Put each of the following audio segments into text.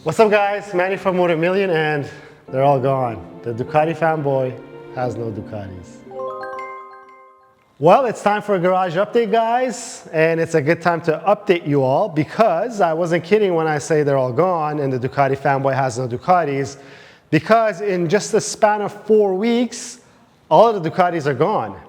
What's up guys, Manny from Motomillion, and they're all gone. The Ducati fanboy has no Ducatis. Well, it's time for a garage update guys, and it's a good time to update you all because I wasn't kidding when I say they're all gone and the Ducati fanboy has no Ducatis, because in just the span of 4 weeks, all of the Ducatis are gone.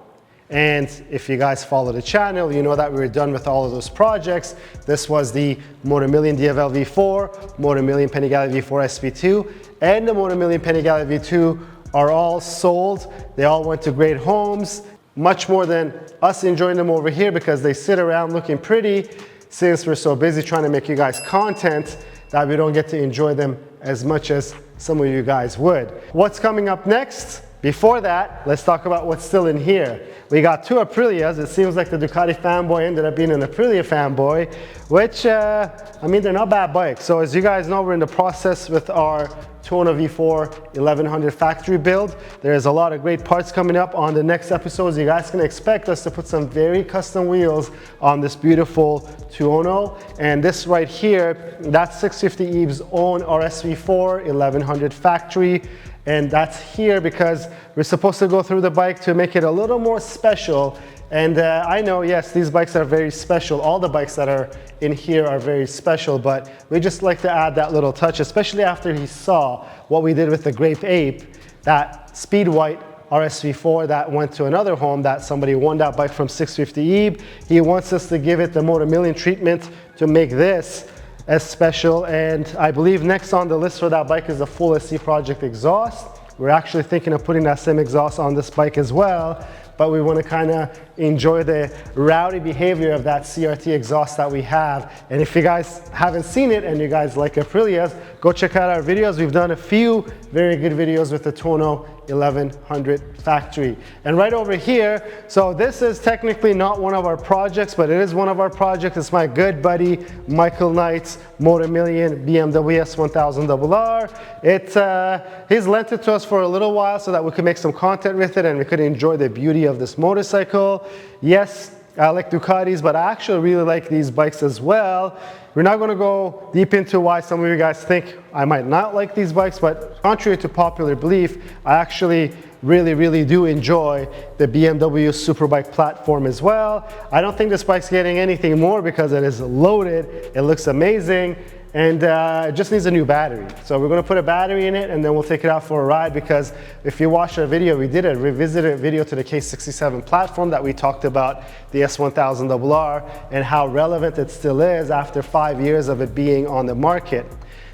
And if you guys follow the channel, you know that we were done with all of those projects. This was the Motomillion DFL V4, Motomillion Panigale V4 SV2, and the Motomillion Panigale V2 are all sold. They all went to great homes, much more than us enjoying them over here because they sit around looking pretty, since we're so busy trying to make you guys content that we don't get to enjoy them as much as some of you guys would. What's coming up next? Before that, let's talk about what's still in here. We got 2 Aprilias. It seems like the Ducati fanboy ended up being an Aprilia fanboy, which, I mean, they're not bad bikes. So as you guys know, we're in the process with our Tuono V4 1100 factory build. There's a lot of great parts coming up on the next episodes. You guys can expect us to put some very custom wheels on this beautiful Tuono. And this right here, that's 650 Eve's own RSV4 1100 factory. And that's here because we're supposed to go through the bike to make it a little more special. And I know, yes, these bikes are very special. All the bikes that are in here are very special, but we just like to add that little touch, especially after he saw what we did with the Grape Ape, that speed white RSV4 that went to another home that somebody won that bike from 650 Eve. He wants us to give it the Motomillion treatment to make this as special, and I believe next on the list for that bike is the full SC Project exhaust. We're actually thinking of putting that same exhaust on this bike as well, but we want to kind of enjoy the rowdy behavior of that CRT exhaust that we have. And if you guys haven't seen it and you guys like Aprilias, go check out our videos. We've done a few very good videos with the Tuono 1100 factory. And right over here, so this is technically not one of our projects, but it is one of our projects. It's my good buddy Michael Knight's Motomillion BMW S1000RR. He's lent it to us for a little while so that we could make some content with it and we could enjoy the beauty of this motorcycle. Yes, I like Ducatis, but I actually really like these bikes as well. We're not going to go deep into why some of you guys think I might not like these bikes, but contrary to popular belief, I actually really do enjoy the BMW Superbike platform as well. I don't think this bike's getting anything more because it is loaded, it looks amazing, and it just needs a new battery. So we're going to put a battery in it and then we'll take it out for a ride, because if you watch our video, we did a revisited video to the K67 platform that we talked about the S1000RR and how relevant it still is after 5 years of it being on the market.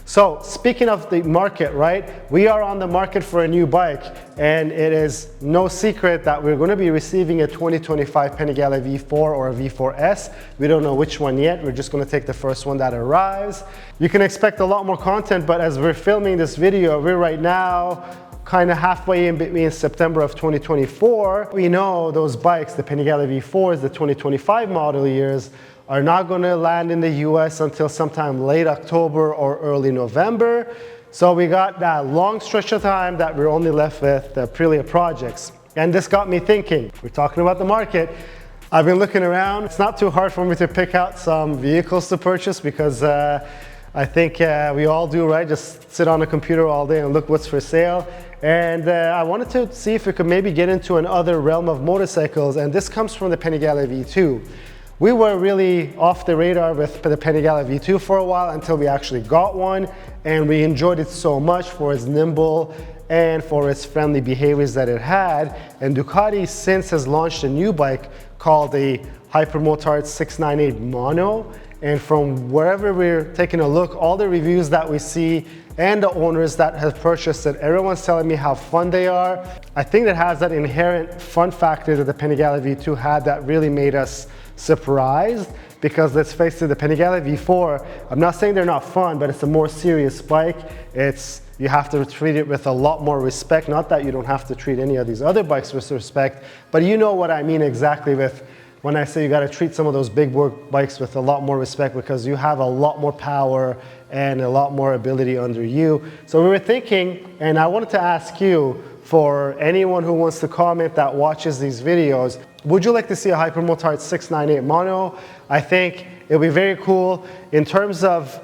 So speaking of the market, right, we are on the market for a new bike, and it is no secret that we're going to be receiving a 2025 Panigale V4 or a V4S. We don't know which one yet. We're just going to take the first one that arrives. You can expect a lot more content, but as we're filming this video, we're right now kind of halfway in between September of 2024. We know those bikes, the Panigale V4s, the 2025 model years, are not going to land in the US until sometime late October or early November. So we got that long stretch of time that we're only left with the Aprilia projects. And this got me thinking, we're talking about the market. I've been looking around. It's not too hard for me to pick out some vehicles to purchase because I think we all do, right? Just sit on a computer all day and look what's for sale. And I wanted to see if we could maybe get into another realm of motorcycles, and this comes from the Panigale V2. We were really off the radar with the Panigale V2 for a while until we actually got one, and we enjoyed it so much for its nimble and for its friendly behaviors that it had. And Ducati since has launched a new bike called the Hypermotard 698 Mono, and from wherever we're taking a look, all the reviews that we see and the owners that have purchased it, everyone's telling me how fun they are. I think it has that inherent fun factor that the Panigale V2 had that really made us surprised, because let's face it, the Panigale V4, I'm not saying they're not fun, but it's a more serious bike. You have to treat it with a lot more respect. Not that you don't have to treat any of these other bikes with respect, but you know what I mean exactly with when I say you got to treat some of those big work bikes with a lot more respect, because you have a lot more power and a lot more ability under you. So we were thinking, and I wanted to ask you, for anyone who wants to comment that watches these videos, would you like to see a Hypermotard 698 Mono? I think it would be very cool in terms of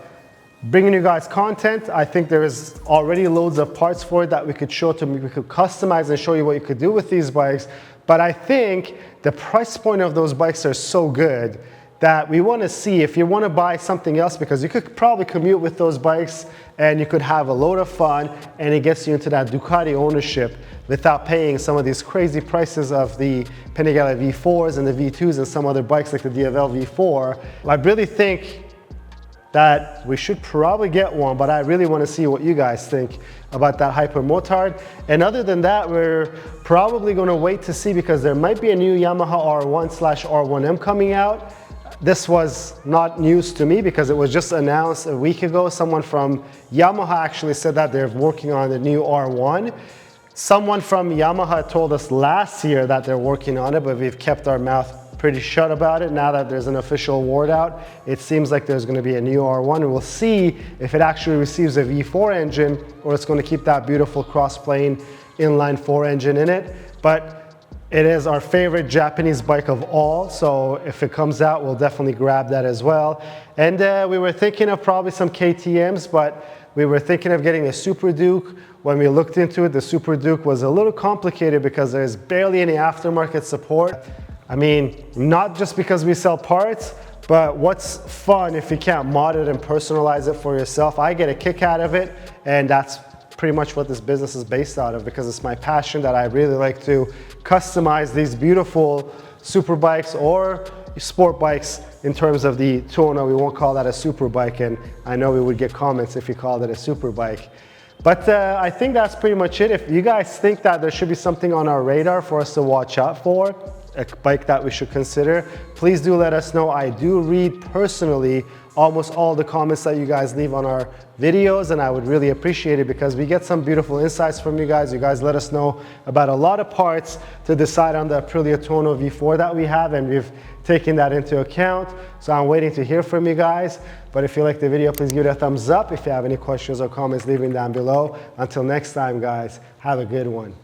bringing you guys content. I think there is already loads of parts for it that we could show to me. We could customize and show you what you could do with these bikes. But I think the price point of those bikes are so good that we want to see if you want to buy something else, because you could probably commute with those bikes and you could have a load of fun, and it gets you into that Ducati ownership without paying some of these crazy prices of the Panigale V4s and the V2s and some other bikes like the DFL V4. I really think that we should probably get one, but I really want to see what you guys think about that Hypermotard. And other than that, we're probably going to wait to see, because there might be a new Yamaha R1/R1M coming out. This was not news to me because it was just announced a week ago. Someone from Yamaha actually said that they're working on the new R1. Someone from Yamaha told us last year that they're working on it, but we've kept our mouth pretty shut about it. Now that there's an official award out, it seems like there's going to be a new R1, and we'll see if it actually receives a V4 engine or it's going to keep that beautiful cross-plane inline 4 engine in it. But it is our favorite Japanese bike of all, so if it comes out, we'll definitely grab that as well. And we were thinking of probably some KTMs, but we were thinking of getting a Super Duke. When we looked into it, the Super Duke was a little complicated because there's barely any aftermarket support. I mean, not just because we sell parts, but what's fun if you can't mod it and personalize it for yourself? I get a kick out of it, and that's pretty much what this business is based out of, because it's my passion that I really like to customize these beautiful super bikes or sport bikes. In terms of the Tuono, we won't call that a super bike, and I know we would get comments if you called it a super bike. But I think that's pretty much it. If you guys think that there should be something on our radar for us to watch out for, a bike that we should consider, please do let us know. I do read personally almost all the comments that you guys leave on our videos, and I would really appreciate it because we get some beautiful insights from you guys. You guys let us know about a lot of parts to decide on the Aprilia Tuono V4 that we have, and we've taken that into account. So I'm waiting to hear from you guys. But if you like the video, please give it a thumbs up. If you have any questions or comments, leave them down below. Until next time, guys, have a good one.